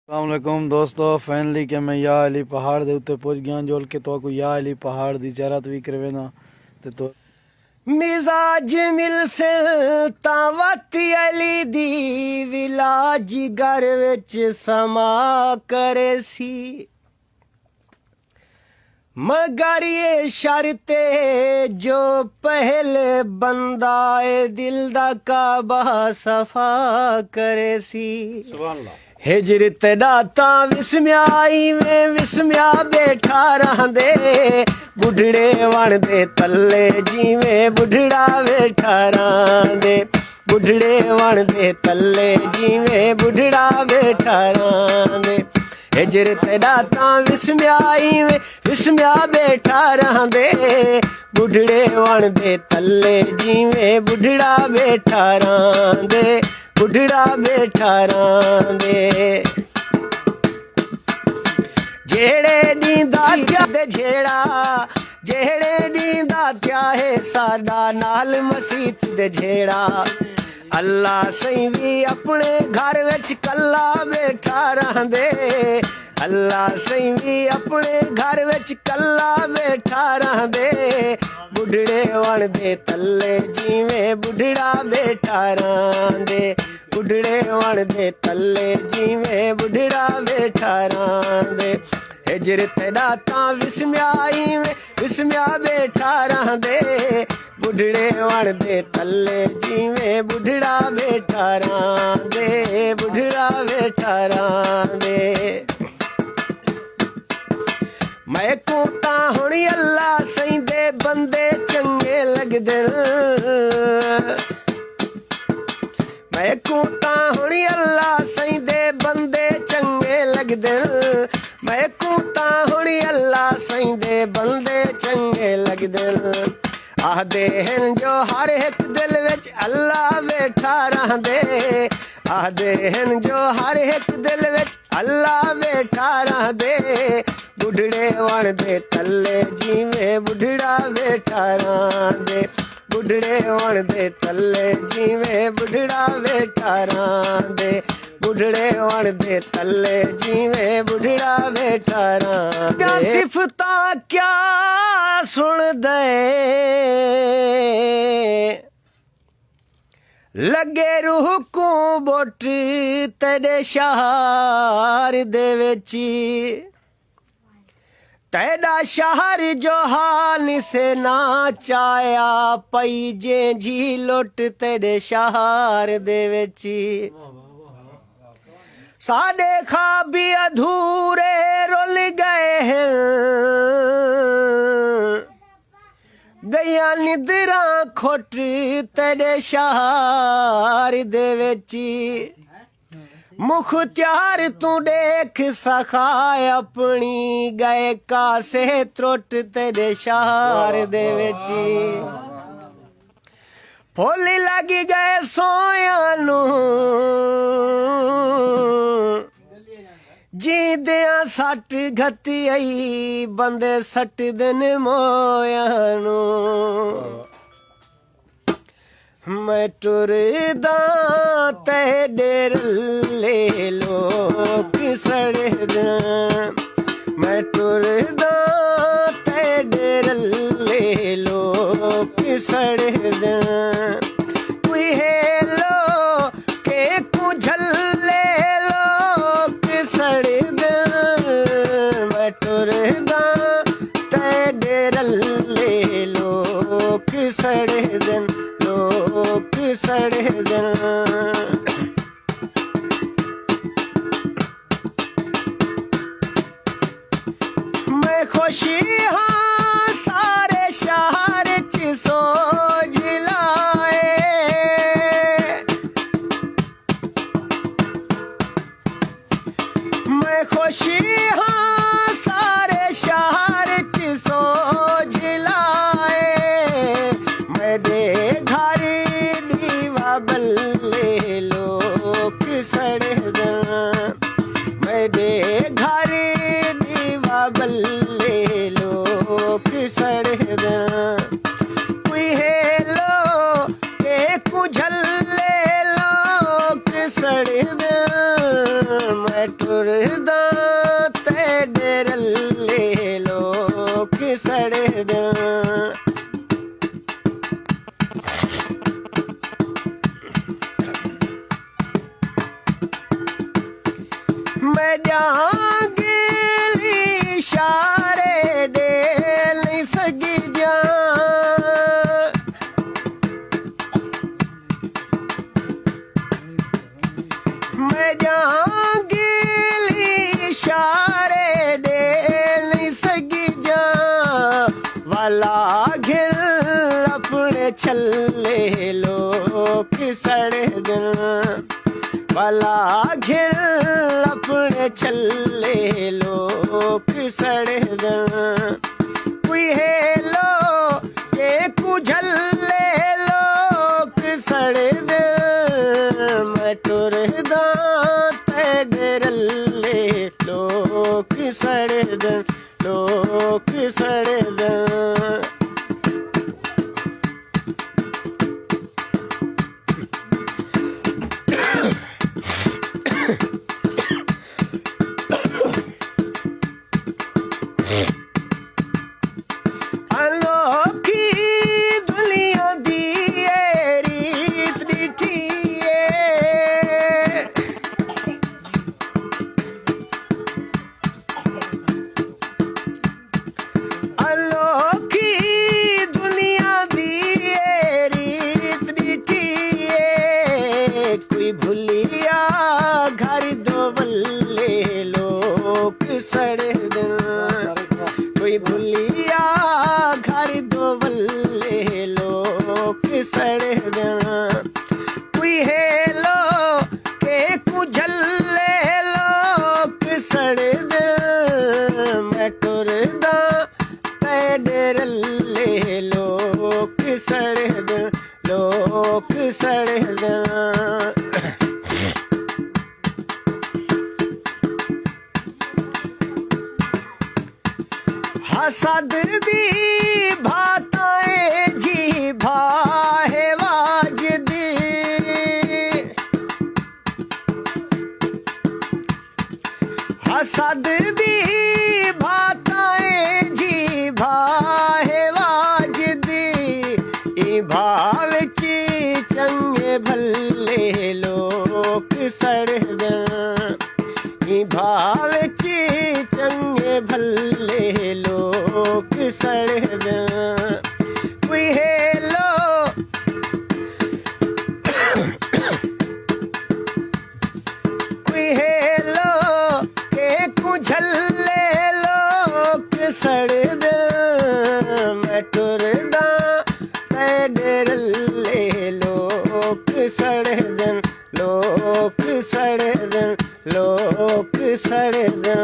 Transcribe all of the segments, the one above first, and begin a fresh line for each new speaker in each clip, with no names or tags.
अस्सलामुअलैकुम दोस्तों, फाइनली कि मैं या अली पहाड़ दे उत्ते पहुंच गया जोल के तो या अली पहाड़ दी चेहरत भी करवे ना तो
मिजाज मिलसे तावती अली दी विलाज घर विच समा करे सी मगर ये शर्ते जो पहले बंदा ए दिल दा काबा सफा करे सी।
सुभान अल्लाह।
हिजरत दाता विस्म्याई में विस्म्या बैठा रहंदे बुढ़ड़े वण दे तल्ले जिवें बुढ़ड़ा बैठा रहंदे बुढ़ड़े वण दे तल्ले जिवें बुढ़ड़ा बैठा रहंदे। हिजरत दाता विस्म्याई में विस्म्या बैठा रहंदे बुढ़ड़े वण दे तल्ले जिवें बुढ़ड़ा बैठा रहंदे बुढ़ड़ा बैठा रहंदे। जेड़े नींदा क्या दे झेड़ा जेड़े नींदा क्या है साडा नाल मसीत दे झेड़ा अल्लाह सही भी अपने घर विच कल्ला बैठा रहंदे अल्लाह सही भी अपने घर विच कल्ला बैठा रहंदे बुढ़ड़े वण दे तल्ले जिवें बुढ़ड़ा बैठा रहंदे बुढ़ड़े वण दे तल्ले जिवें बुढ़ड़ा बैठा रहंदे। हिजरत दाता विस्म्याई में विस्म्या बैठा रहंदे बुढ़ड़े वण दे तल्ले जिवें बुढ़ड़ा बैठा रहंदे बुढ़ड़ा बैठा रहंदे। मैं कोता हुणी अल्लाह सही दे बंदे चंगे लगदे मैं कोता हुणी अल्लाह सही दे बंदे चंगे लगदे मैं कोता हुणी अल्लाह सही दे बंदे चंगे लगदे। आखदे हन जो हर एक दिल विच अल्लाह बैठा रहंदे आखदे हन जो हर एक दिल विच अल्लाह बैठा रहंदे बुढ़ड़े वण दे तल्ले जिवें बुढ़ड़ा बैठा रहंदे बुढ़ड़े वण दे तल्ले जिवें बुढ़ड़ा बैठा रहंदे बुढ़ड़े वण दे तल्ले जिवें बुढ़ड़ा बैठा रहंदे। सिफतां क्या सुन दे लगे रूह को बोट तेरे शहर दे विच तेरा शहर जो हाल से ना चाया पई जे जी लुट तेरे शहर दे विच साडे ख्वाबी अधूरे रुल गए हैं गया निदरा खोट तेरे शहर दे विच मुख्तियार तू देख सखा अपनी गए कासे त्रुट तेरे शहर दे विच फुल लगी गए सोया नू जींदियां सट घती आई बंदे सट दिन मोया नू मैं टुरदा ते डेर ले लोग सड़दा मैं टुरदा ते डेर ले लोग सड़दा कोई हेलो के कुझल ले लोग सड़दा मैं टुरदा ते डेर ले लोग सड़दन लोग सड़दन। मैं खुशी हाँ सारे शहर च सोज लाए मैं खुशी हाँ सारे शहर च सोज लाए मेरे घर दीवा बल्ले लोग सड़दन मेरे घर दीवा बल्ले लोग सड़दन कोई हेलो के कुझल ले लोग सड़दन मैं टुर टुरदा तेरे रल्ले लोक सड़दा मैं जांगे इशारे दे नहीं सकी जा मैं जांगे इशारे दे नहीं सकी जा वाला घिल अपने छल्ले लोक सड़ दिन वाला घिल अपने छल्ले लोक सड़ दिन कोई हेलो के कुझल्ले लोक सड़ दिन मैं टुरदा तेरे रल्ले लोक सड़ दिन लोक सड़ दिन अनोखी दुनिया दी रीत डिठी अनोखी दुनिया दी रीत डिठी कोई भूलिया घर दो बल्ले लोक सड़ दिन कोई भूलिया घर दो बल्ले लोक सड़ दिन कोई हेलो के कुझल्ले लोक सड़ दिन मैं टुरदा तेरे रल्ले लोक सड़ दिन लोक सड़ दिन हसद दी भाताए जी भाहे वाजदी हसद दी भाताए जी भाहे वाजदी ई भाव ची चंगे भल्ले लोक सड़ दिन ई भाव ची चंगे भल्ले लोक सड़ दिन कोई हेलो कोई हेलो के कुझल्ले लोक सड़ दिन मैं टुरदा तेरे रल्ले लोक सड़ दिन लोक सड़ दिन लोक सड़ दिन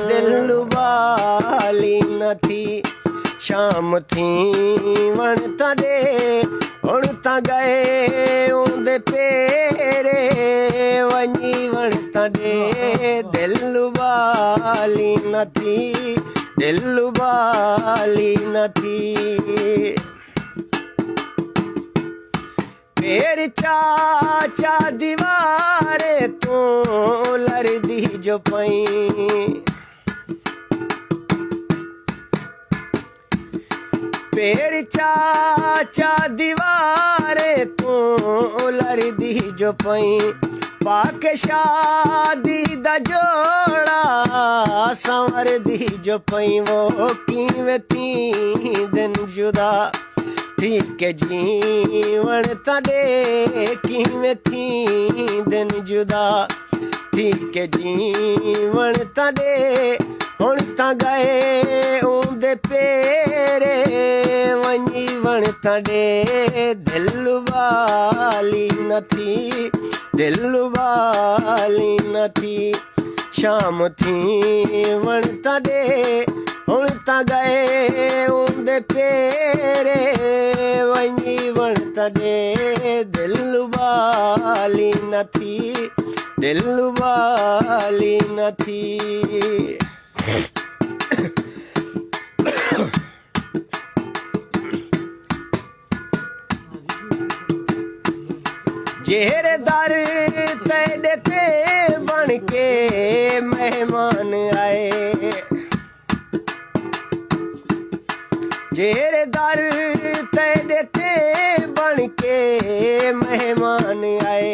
दिल वाली न थी शाम थी वण तॾे हुण त गए उंदे पेरे वञी वण तॾे दिल वाली न थी दिल वाली न थी मेरी चाचा दीवारे तू लड़दी जो पई मेरी चाचा दीवारे तू लड़दी जो पई पाक शादी दा जोड़ा संवर दी जो पई वो किवें थी दिन जुदा थी के जीवन तॾे किवें थी दिन जुदा थी के जीवन तॾे हुण त गए उंदे पेरे वञी वण तॾे दिल वाली न थी दिल वाली न थी शाम थी वण तॾे हुण त गए उंदे पेरे वञी वण तॾे दिल वाली न थी दिल वाली न थी जेरे दर तेरे ते बन के मेहमान आए जेरे दर तेरे ते बन के मेहमान आए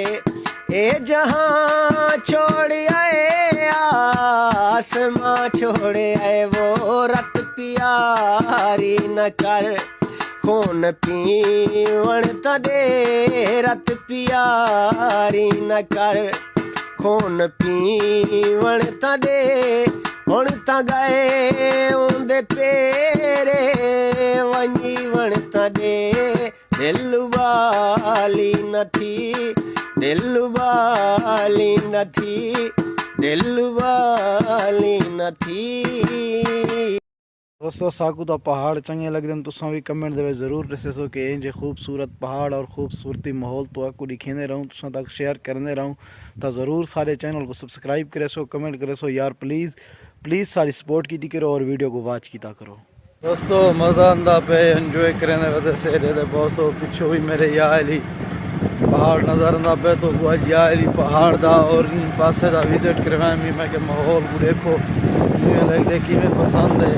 ए जहां छोड़ आए आसमां छोड़ आए वो रत प्यारी न कर खून पीवण तदे रत प्यारी न कर खून पीवण तदे हुण तां गए उंदे पेरे वञी वण तॾे दिल वाली न थी दिल वाली न थी दिल वाली न थी
दोस्तों साकू दा पहाड़ चंगे लगदे न तुसां भी कमेंट दे विच जरूर दस्सो कि इंजे खूबसूरत पहाड़ और खूबसूरती माहौल तो आपको दिखेंदे रहूं तुसां तक शेयर करते रहूं तो ज़रूर सारे चैनल को सब्सक्राइब करे सो कमेंट करे सो यार प्लीज़ सारी सपोर्ट की करो और वीडियो को वॉच कीता करो दोस्तों मज़ा आंदा पे एंजॉय करने वजह से बहुत पिछो भी मेरे या अली पहाड़ नज़र आंदा पे तो वो या अली पहाड़ दा और इन पासे दा विजिट करवाया मैं कि माहौल को देखो किवें लगदे किवें पसंद है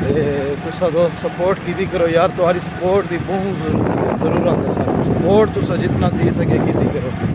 तुसा दोस्त सपोर्ट की करो यार तुम्हारी सपोर्ट की बहुत जरूरत है सर सपोर्ट तुसा जितना थी सके की करो।